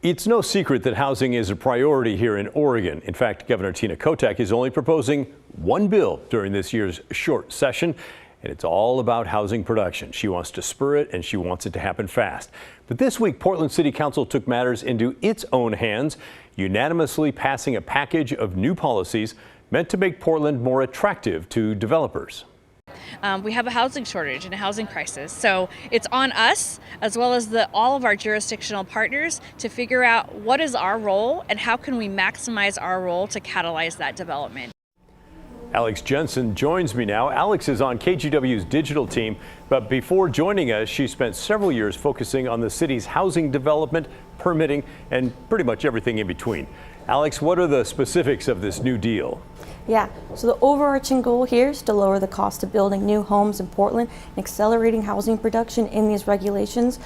It's no secret that housing is a priority here in Oregon. In fact, Governor Tina Kotek is only proposing one bill during this year's short session, and it's all about housing production. She wants to spur it, and she wants it to happen fast. But this week, Portland City Council took matters into its own hands, unanimously passing a package of new policies meant to make Portland more attractive to developers. We have a housing shortage and a housing crisis, so it's on us as well as all of our jurisdictional partners to figure out what is our role and how can we maximize our role to catalyze that development. Alex Jensen joins me now. Alex is on KGW's digital team, but before joining us, she spent several years focusing on the city's housing development, permitting, and pretty much everything in between. Alex, what are the specifics of this new deal? Yeah, so the overarching goal here is to lower the cost of building new homes in Portland and accelerating housing production in these regulations.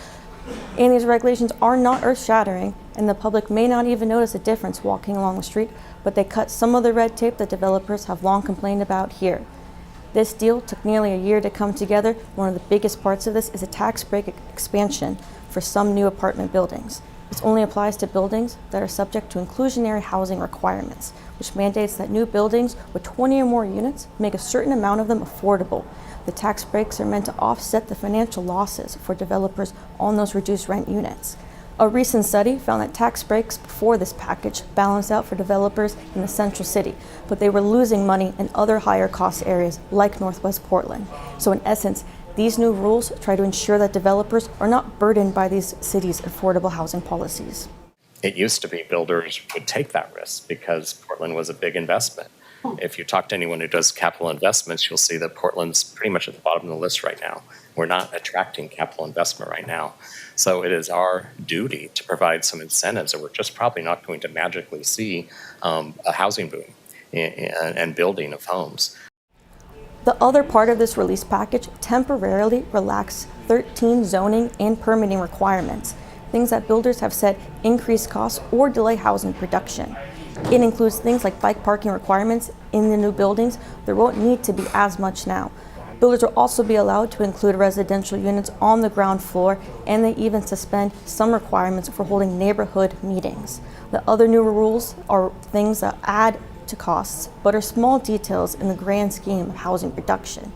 And these regulations are not earth-shattering, and the public may not even notice a difference walking along the street, but they cut some of the red tape that developers have long complained about here. This deal took nearly a year to come together. One of the biggest parts of this is a tax break expansion for some new apartment buildings. This only applies to buildings that are subject to inclusionary housing requirements, which mandates that new buildings with 20 or more units make a certain amount of them affordable. The tax breaks are meant to offset the financial losses for developers on those reduced rent units. A recent study found that tax breaks before this package balanced out for developers in the central city, but they were losing money in other higher cost areas like Northwest Portland. So in essence, these new rules try to ensure that developers are not burdened by these cities' affordable housing policies. It used to be builders would take that risk because Portland was a big investment. If you talk to anyone who does capital investments, you'll see that Portland's pretty much at the bottom of the list right now. We're not attracting capital investment right now. So it is our duty to provide some incentives, or we're just probably not going to magically see a housing boom and building of homes. The other part of this release package temporarily relaxed 13 zoning and permitting requirements, things that builders have said increase costs or delay housing production. It includes things like bike parking requirements in the new buildings. There won't need to be as much now. Builders will also be allowed to include residential units on the ground floor, and they even suspend some requirements for holding neighborhood meetings. The other new rules are things that add to costs, but are small details in the grand scheme of housing production.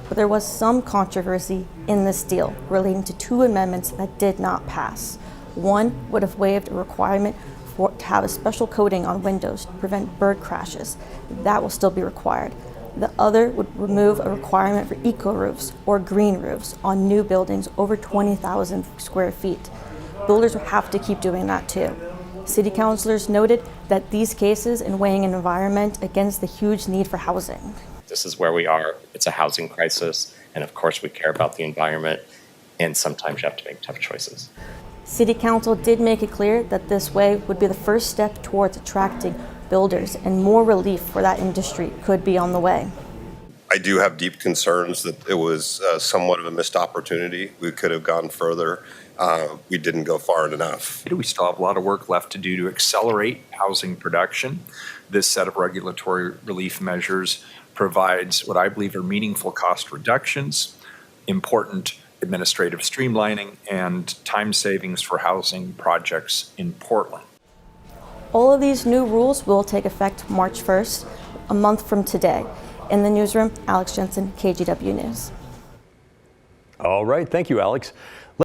But there was some controversy in this deal relating to two amendments that did not pass. One would have waived a requirement to have a special coating on windows to prevent bird crashes. That will still be required. The other would remove a requirement for eco roofs or green roofs on new buildings over 20,000 square feet. Builders will have to keep doing that too. City councilors noted that these cases in weighing an environment against the huge need for housing. This is where we are. It's a housing crisis, and of course we care about the environment, and sometimes you have to make tough choices. City Council did make it clear that this way would be the first step towards attracting builders, and more relief for that industry could be on the way. I do have deep concerns that it was somewhat of a missed opportunity. We could have gone further. We didn't go far enough. We still have a lot of work left to do to accelerate housing production. This set of regulatory relief measures provides what I believe are meaningful cost reductions, important administrative streamlining, and time savings for housing projects in Portland. All of these new rules will take effect March 1st, a month from today. In the newsroom, Alex Jensen, KGW News. All right, thank you, Alex.